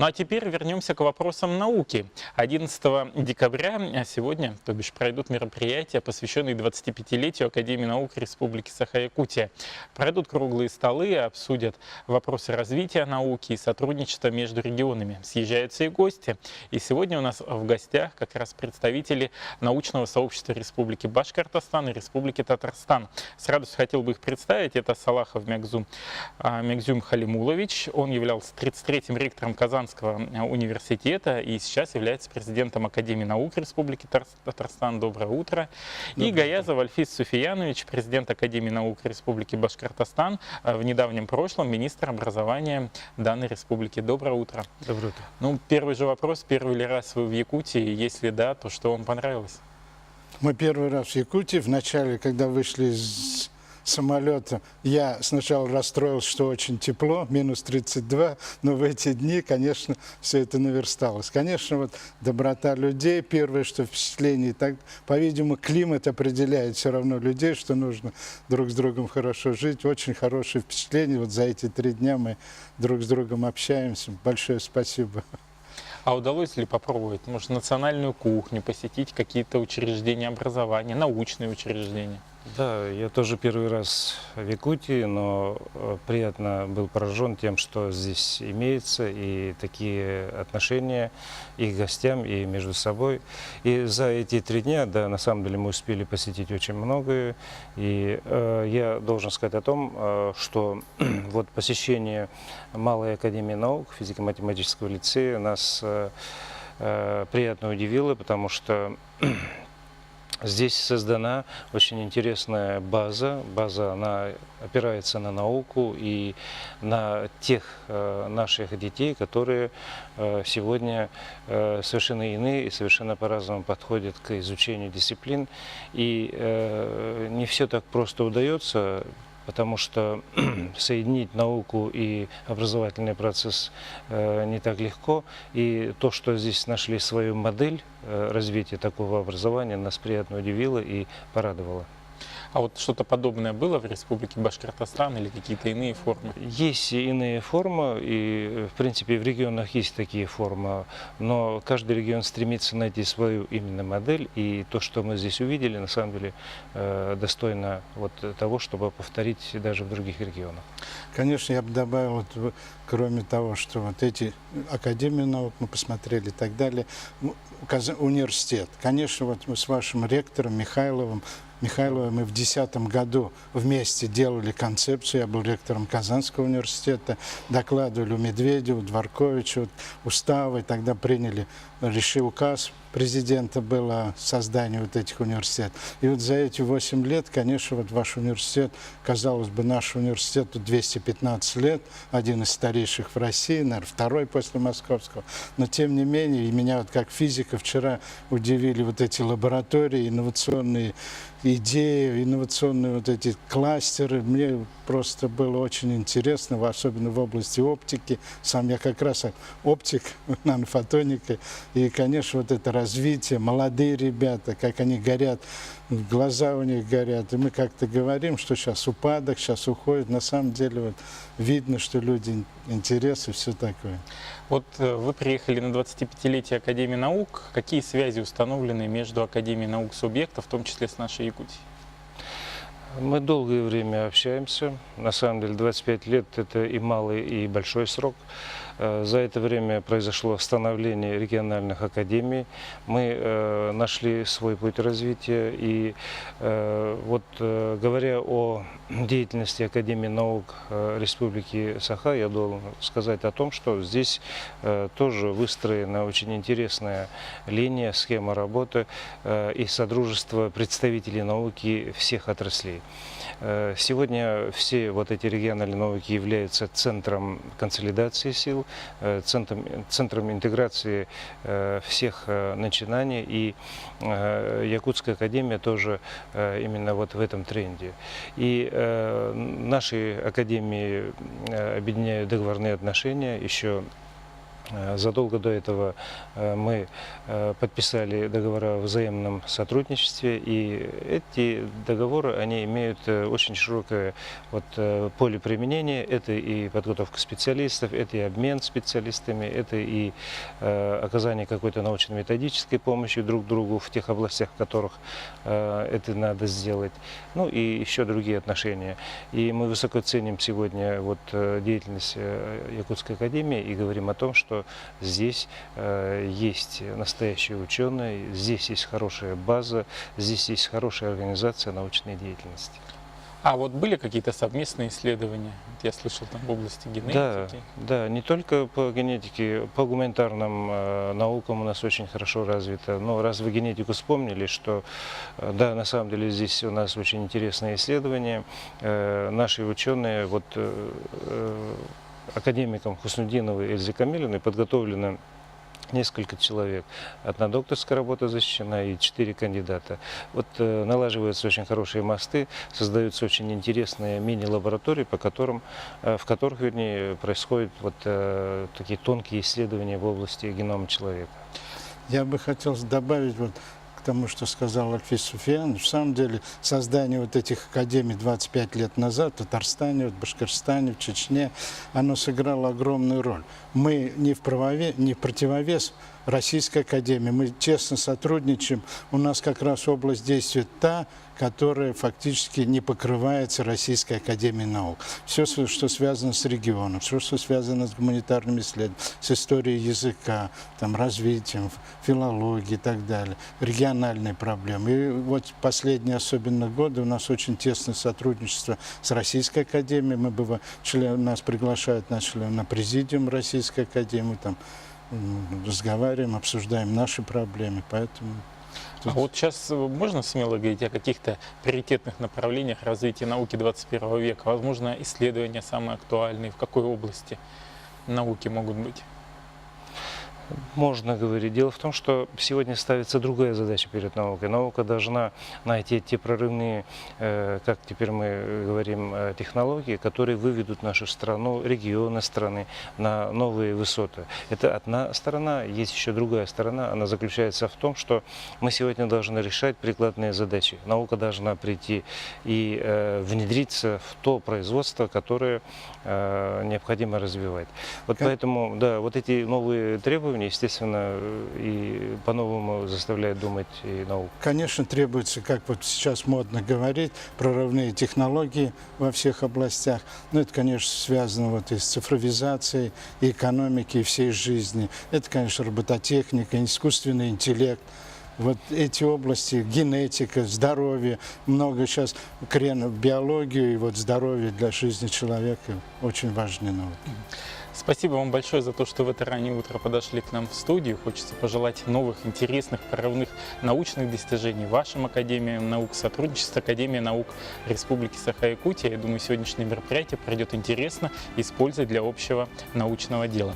Ну а теперь вернемся к вопросам науки. 11 декабря сегодня, то бишь, пройдут мероприятия, посвященные 25-летию Академии наук Республики Саха-Якутия. Пройдут круглые столы, обсудят вопросы развития науки и сотрудничества между регионами. Съезжаются и гости. И сегодня у нас в гостях как раз представители научного сообщества Республики Башкортостан и Республики Татарстан. С радостью хотел бы их представить. Это Салахов Мягзум Халимулович. Он являлся 33-м ректором Казанского университета и сейчас является президентом Академии наук Республики Татарстан. Доброе утро. И Гаязов Альфис Суфиянович, президент Академии наук Республики Башкортостан, в недавнем прошлом министр образования данной республики. Доброе утро. Доброе утро. Ну, первый же вопрос. Первый ли раз вы в Якутии? Если да, то что вам понравилось? Мы первый раз в Якутии. Вначале, когда вышли из самолета, я сначала расстроился, что очень тепло, минус 32, но в эти дни, конечно, все это наверсталось. Конечно, вот доброта людей, первое, что впечатление, так, по-видимому, климат определяет все равно людей, что нужно друг с другом хорошо жить. Очень хорошее впечатление. Вот за эти 3 дня мы друг с другом общаемся. Большое спасибо. А удалось ли попробовать, может, национальную кухню, посетить какие-то учреждения образования, научные учреждения? Да, я тоже первый раз в Якутии, но приятно был поражен тем, что здесь имеется, и такие отношения и к гостям, и между собой. И за эти 3 дня, да, на самом деле мы успели посетить очень многое. И я должен сказать о том, что вот посещение Малой академии наук, физико-математического лицея нас приятно удивило, потому что здесь создана очень интересная база. База, она опирается на науку и на тех наших детей, которые сегодня совершенно иные и совершенно по-разному подходят к изучению дисциплин. И не все так просто удается, потому что соединить науку и образовательный процесс не так легко. И то, что здесь нашли свою модель развития такого образования, нас приятно удивило и порадовало. А вот что-то подобное было в Республике Башкортостан или какие-то иные формы? Есть иные формы, и в принципе в регионах есть такие формы, но каждый регион стремится найти свою именно модель, и то, что мы здесь увидели, на самом деле достойно вот того, чтобы повторить даже в других регионах. Конечно, я бы добавил, вот, кроме того, что вот эти академии наук мы посмотрели и так далее, университет. Конечно, вот мы с вашим ректором Михайловым мы в 2010 году вместе делали концепцию. Я был ректором Казанского университета, докладывали у Медведева, Дворковича, уставы, тогда приняли указ президента было о создании вот этих университетов. И вот за эти 8 лет, конечно, вот ваш университет, казалось бы, наш университет 215 лет, один из старейших в России, наверное, второй после Московского. Но тем не менее, и меня вот как физика вчера удивили вот эти лаборатории, инновационные идеи, инновационные вот эти кластеры. Мне просто было очень интересно, особенно в области оптики. Сам я как раз оптик, нанофотоника. И, конечно, вот это развитие, молодые ребята, как они горят, глаза у них горят. И мы как-то говорим, что сейчас упадок, сейчас уходит. На самом деле вот видно, что люди интересы, все такое. Вот вы приехали на 25-летие Академии наук. Какие связи установлены между Академией наук субъектов, в том числе с нашей Якутией? Мы долгое время общаемся. На самом деле 25 лет – это и малый, и большой срок. За это время произошло становление региональных академий. Мы нашли свой путь развития. И вот говоря о деятельности Академии наук Республики Саха, я должен сказать о том, что здесь тоже выстроена очень интересная линия, схема работы и содружество представителей науки всех отраслей. Сегодня все вот эти региональные науки являются центром консолидации сил, центром интеграции всех начинаний, и Якутская академия тоже именно вот в этом тренде. И наши академии объединяют договорные отношения еще Задолго до этого мы подписали договора о взаимном сотрудничестве, и эти договоры, они имеют очень широкое поле применения. Это и подготовка специалистов, это и обмен специалистами, это и оказание какой-то научно-методической помощи друг другу в тех областях, в которых это надо сделать, ну и еще другие отношения. И мы высоко ценим сегодня деятельность Якутской академии и говорим о том, что здесь есть настоящие ученые, здесь есть хорошая база, здесь есть хорошая организация научной деятельности. А вот были какие-то совместные исследования? Вот я слышал, там в области генетики. Да, не только по генетике, по гуманитарным наукам у нас очень хорошо развито. Но раз вы генетику вспомнили, что да, на самом деле здесь у нас очень интересные исследования. Наши ученые, академиком Хуснудиновой Эльзе Камилиной подготовлено несколько человек. Одна докторская работа защищена и 4 кандидата. Налаживаются очень хорошие мосты, создаются очень интересные мини-лаборатории, в которых происходят такие тонкие исследования в области генома человека. Я бы хотел добавить к тому, что сказал Альфис Суфиянович. В самом деле, создание этих академий 25 лет назад в Татарстане, в Башкортостане, в Чечне, оно сыграло огромную роль. Мы не в противовес Российской академии, мы честно сотрудничаем. У нас как раз область действия та, которая фактически не покрывается Российской академией наук. Все, что связано с регионом, все, что связано с гуманитарными исследованиями, с историей языка, развитием, филологией и так далее, региональные проблемы. И последние особенно годы у нас очень тесное сотрудничество с Российской академией. Нас приглашают на президиум Российской академии, разговариваем, обсуждаем наши проблемы, поэтому... А вот сейчас можно смело говорить о каких-то приоритетных направлениях развития науки 21 века? Возможно, исследования самые актуальные, в какой области науки могут быть? Можно говорить. Дело в том, что сегодня ставится другая задача перед наукой. Наука должна найти те прорывные, как теперь мы говорим, технологии, которые выведут нашу страну, регионы страны на новые высоты. Это одна сторона, есть еще другая сторона. Она заключается в том, что мы сегодня должны решать прикладные задачи. Наука должна прийти и внедриться в то производство, которое необходимо развивать. Поэтому, да, эти новые требования, естественно, и по-новому заставляют думать и науку. Конечно, требуется, как сейчас модно говорить, прорывные технологии во всех областях. Но это, конечно, связано и с цифровизацией, и экономики, и всей жизни. Это, конечно, робототехника, искусственный интеллект. Эти области, генетика, здоровье, много сейчас крена в биологию и здоровье для жизни человека очень важны науки. Спасибо вам большое за то, что в это раннее утро подошли к нам в студию. Хочется пожелать новых, интересных, прорывных научных достижений вашим академиям наук, сотрудничество с Академией наук Республики Саха-Якутия. Я думаю, сегодняшнее мероприятие пройдет интересно и с пользой для общего научного дела.